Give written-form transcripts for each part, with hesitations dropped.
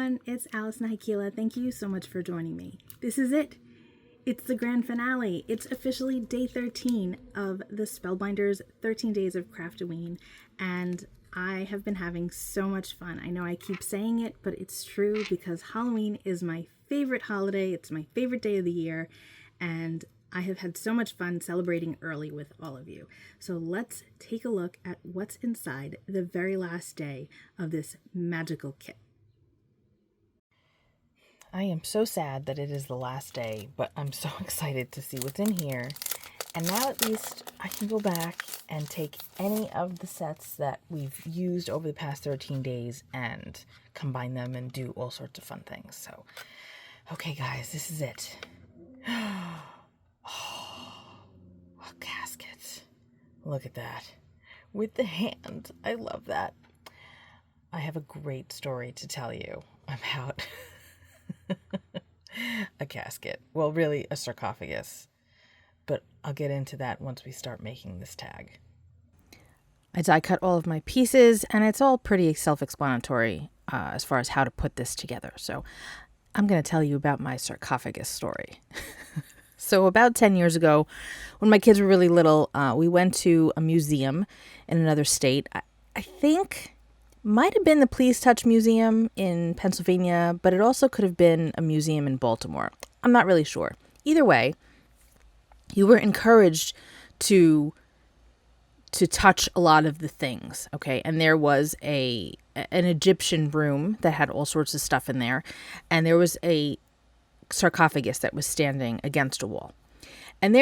everyone, it's Alison Heikkila. Thank you so much for joining me. This is it. It's the grand finale. It's officially day 13 of the Spellbinders 13 Days of Craftoween, and I have been having so much fun. I know I keep saying it, but it's true because Halloween is my favorite holiday. It's my favorite day of the year, and I have had so much fun celebrating early with all of you. So let's take a look at what's inside the very last day of this magical kit. I am so sad that it is the last day, but I'm so excited to see what's in here. And now at least I can go back and take any of the sets that we've used over the past 13 days and combine them and do all sorts of fun things. So, okay guys, this is it. Oh, a casket. Look at that. With the hand. I love that. I have a great story to tell you about a casket. Well, really a sarcophagus. But I'll get into that once we start making this tag. I die cut all of my pieces, and it's all pretty self-explanatory as far as how to put this together. So I'm going to tell you about my sarcophagus story. So about 10 years ago, when my kids were really little, we went to a museum in another state. I think might have been the Please Touch Museum in Pennsylvania, but it also could have been a museum in Baltimore. I'm not really sure. Either way, you were encouraged to touch a lot of the things, okay? And there was an Egyptian room that had all sorts of stuff in there, and there was a sarcophagus that was standing against a wall. And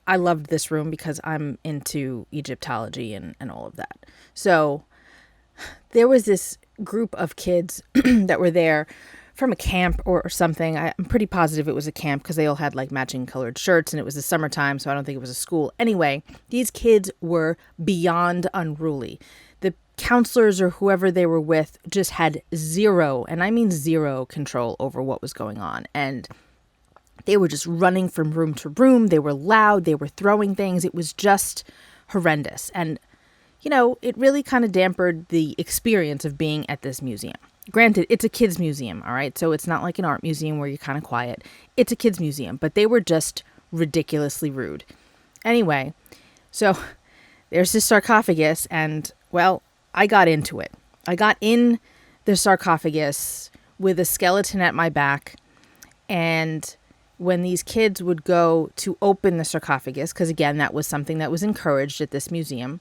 I loved this room because I'm into Egyptology and all of that. So there was this group of kids that were there from a camp or something. I'm pretty positive it was a camp because they all had like matching colored shirts and it was the summertime, so I don't think it was a school. Anyway, these kids were beyond unruly. The counselors or whoever they were with just had zero, and I mean zero, control over what was going on. And they were just running from room to room. They were loud. They were throwing things. It was just horrendous. And you know, it really kind of dampened the experience of being at this museum. Granted, it's a kids museum, all right? So it's not like an art museum where you're kind of quiet. It's a kids museum, but they were just ridiculously rude. Anyway, so there's this sarcophagus, and, well, I got into it. I got in the sarcophagus with a skeleton at my back, and when these kids would go to open the sarcophagus, because, again, that was something that was encouraged at this museum,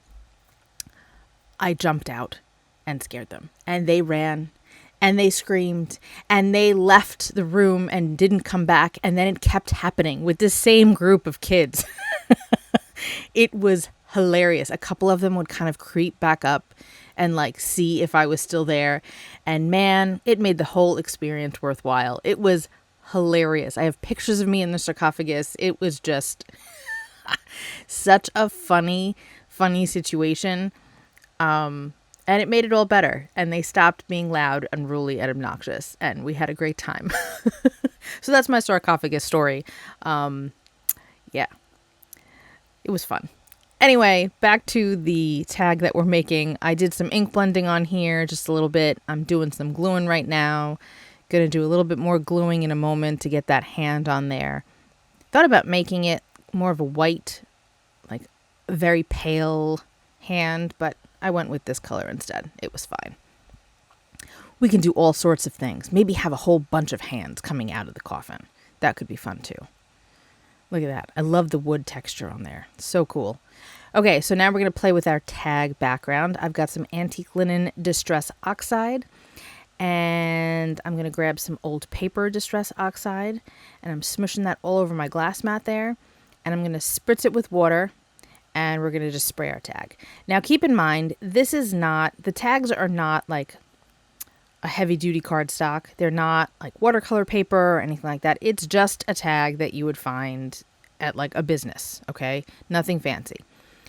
I jumped out and scared them. And they ran and they screamed and they left the room and didn't come back. And then it kept happening with the same group of kids. It was hilarious. A couple of them would kind of creep back up and like see if I was still there. And man, it made the whole experience worthwhile. It was hilarious. I have pictures of me in the sarcophagus. It was just such a funny situation. And it made it all better. And they stopped being loud, unruly, and obnoxious. And we had a great time. So that's my sarcophagus story. Yeah. It was fun. Anyway, back to the tag that we're making. I did some ink blending on here, just a little bit. I'm doing some gluing right now. Gonna do a little bit more gluing in a moment to get that hand on there. Thought about making it more of a white, like very pale hand, but I went with this color instead. It was fine. We can do all sorts of things. Maybe have a whole bunch of hands coming out of the coffin. That could be fun too. Look at that. I love the wood texture on there. So cool. Okay, so now we're going to play with our tag background. I've got some antique linen distress oxide, and I'm going to grab some old paper distress oxide, and I'm smushing that all over my glass mat there, and I'm going to spritz it with water. And we're going to just spray our tag. Now, keep in mind, the tags are not like a heavy duty cardstock. They're not like watercolor paper or anything like that. It's just a tag that you would find at like a business. Okay. Nothing fancy.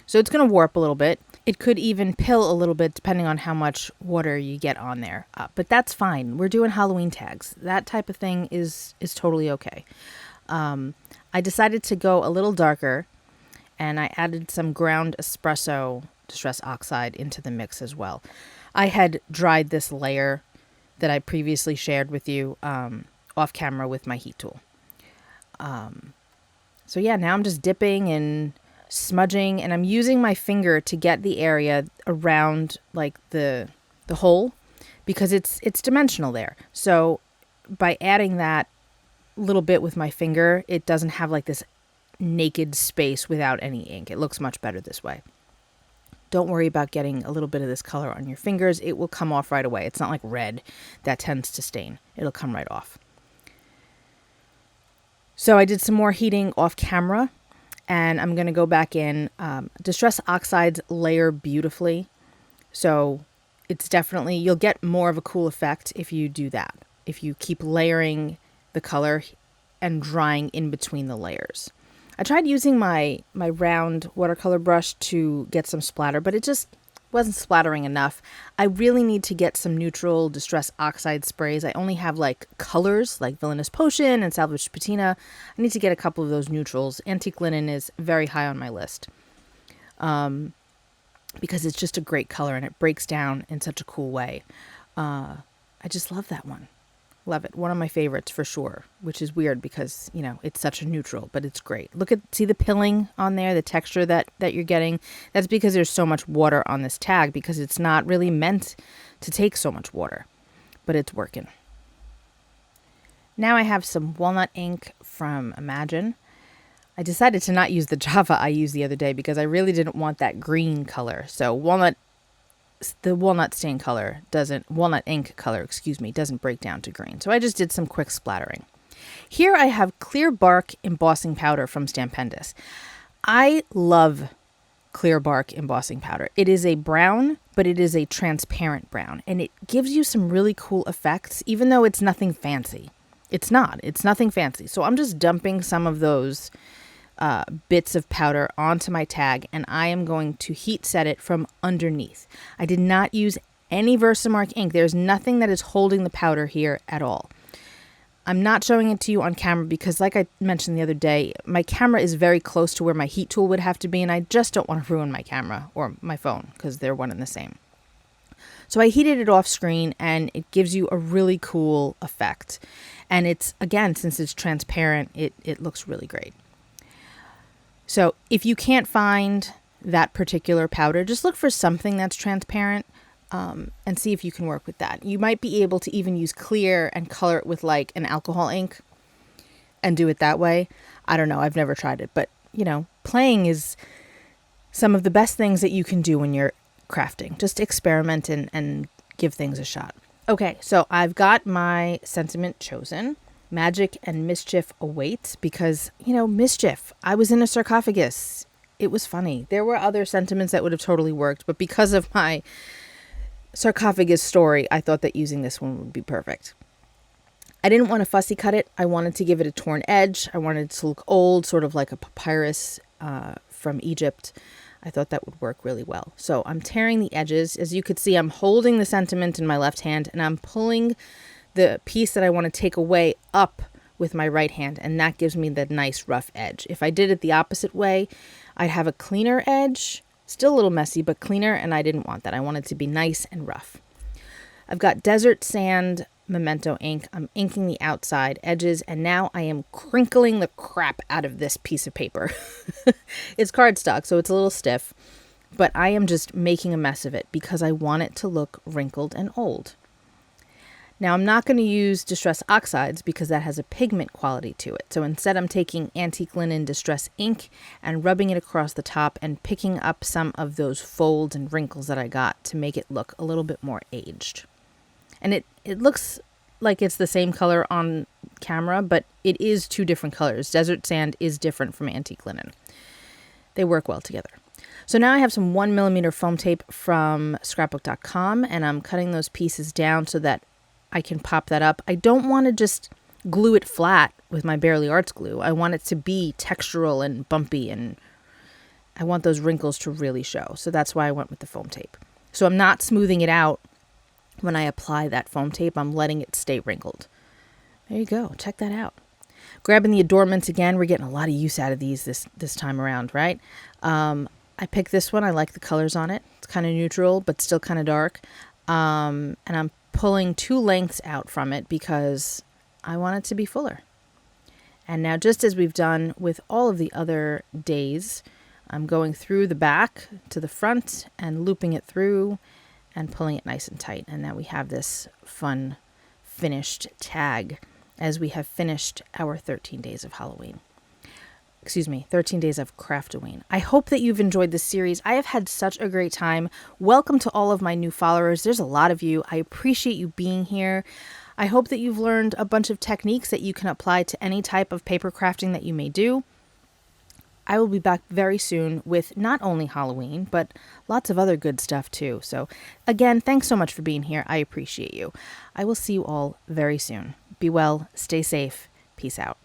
So it's going to warp a little bit. It could even pill a little bit depending on how much water you get on there. But that's fine. We're doing Halloween tags. That type of thing is totally okay. I decided to go a little darker. And I added some ground espresso distress oxide into the mix as well. I had dried this layer that I previously shared with you off camera with my heat tool. So yeah, now I'm just dipping and smudging, and I'm using my finger to get the area around like the hole, because it's dimensional there. So by adding that little bit with my finger, it doesn't have like this naked space without any ink. It looks much better this way. Don't worry about getting a little bit of this color on your fingers. It will come off right away. It's not like red that tends to stain. It'll come right off. So I did some more heating off camera, and I'm going to go back in. Distress Oxides layer beautifully. So it's definitely, you'll get more of a cool effect if you do that. If you keep layering the color and drying in between the layers. I tried using my round watercolor brush to get some splatter, but it just wasn't splattering enough. I really need to get some neutral Distress Oxide sprays. I only have like colors like Villainous Potion and Salvaged Patina. I need to get a couple of those neutrals. Antique Linen is very high on my list because it's just a great color and it breaks down in such a cool way. I just love that one. Love it. One of my favorites for sure, which is weird because, you know, it's such a neutral, but it's great. See the pilling on there, the texture that you're getting? That's because there's so much water on this tag, because it's not really meant to take so much water, but it's working. Now I have some Walnut ink from Imagine. I decided to not use the Java I used the other day because I really didn't want that green color. So the walnut ink color doesn't break down to green. So I just did some quick splattering. Here I have Clear Bark embossing powder from Stampendous. I love Clear Bark embossing powder. It is a brown, but it is a transparent brown, and it gives you some really cool effects, even though it's nothing fancy. It's nothing fancy. So I'm just dumping some of those bits of powder onto my tag, and I am going to heat set it from underneath. I did not use any Versamark ink. There's nothing that is holding the powder here at all. I'm not showing it to you on camera because, like I mentioned the other day, my camera is very close to where my heat tool would have to be, and I just don't want to ruin my camera or my phone because they're one and the same. So I heated it off screen, and it gives you a really cool effect. And it's, again, since it's transparent, it looks really great. So if you can't find that particular powder, just look for something that's transparent and see if you can work with that. You might be able to even use clear and color it with like an alcohol ink and do it that way. I don't know. I've never tried it. But, you know, playing is some of the best things that you can do when you're crafting. Just experiment and give things a shot. Okay, so I've got my sentiment chosen. Magic and mischief awaits because, you know, mischief. I was in a sarcophagus. It was funny. There were other sentiments that would have totally worked, but because of my sarcophagus story, I thought that using this one would be perfect. I didn't want to fussy cut it. I wanted to give it a torn edge. I wanted it to look old, sort of like a papyrus from Egypt. I thought that would work really well. So I'm tearing the edges. As you could see, I'm holding the sentiment in my left hand, and I'm pulling the piece that I want to take away up with my right hand, and that gives me the nice rough edge. If I did it the opposite way, I'd have a cleaner edge, still a little messy, but cleaner, and I didn't want that. I want it to be nice and rough. I've got Desert Sand Memento ink. I'm inking the outside edges, and now I am crinkling the crap out of this piece of paper. It's cardstock, so it's a little stiff, but I am just making a mess of it because I want it to look wrinkled and old. Now, I'm not going to use Distress Oxides because that has a pigment quality to it. So instead, I'm taking Antique Linen Distress ink and rubbing it across the top and picking up some of those folds and wrinkles that I got to make it look a little bit more aged. And it looks like it's the same color on camera, but it is two different colors. Desert Sand is different from Antique Linen. They work well together. So now I have some 1mm foam tape from scrapbook.com, and I'm cutting those pieces down so that I can pop that up. I don't want to just glue it flat with my Barely Arts glue. I want it to be textural and bumpy, and I want those wrinkles to really show. So that's why I went with the foam tape. So I'm not smoothing it out when I apply that foam tape. I'm letting it stay wrinkled. There you go. Check that out. Grabbing the adornments again. We're getting a lot of use out of these this time around, right? I picked this one. I like the colors on it. It's kind of neutral, but still kind of dark. And I'm pulling 2 lengths out from it because I want it to be fuller. And now, just as we've done with all of the other days, I'm going through the back to the front and looping it through and pulling it nice and tight. And now we have this fun finished tag as we have finished our 13 days of Halloween. 13 days of Craftoween. I hope that you've enjoyed this series. I have had such a great time. Welcome to all of my new followers. There's a lot of you. I appreciate you being here. I hope that you've learned a bunch of techniques that you can apply to any type of paper crafting that you may do. I will be back very soon with not only Halloween, but lots of other good stuff too. So again, thanks so much for being here. I appreciate you. I will see you all very soon. Be well, stay safe. Peace out.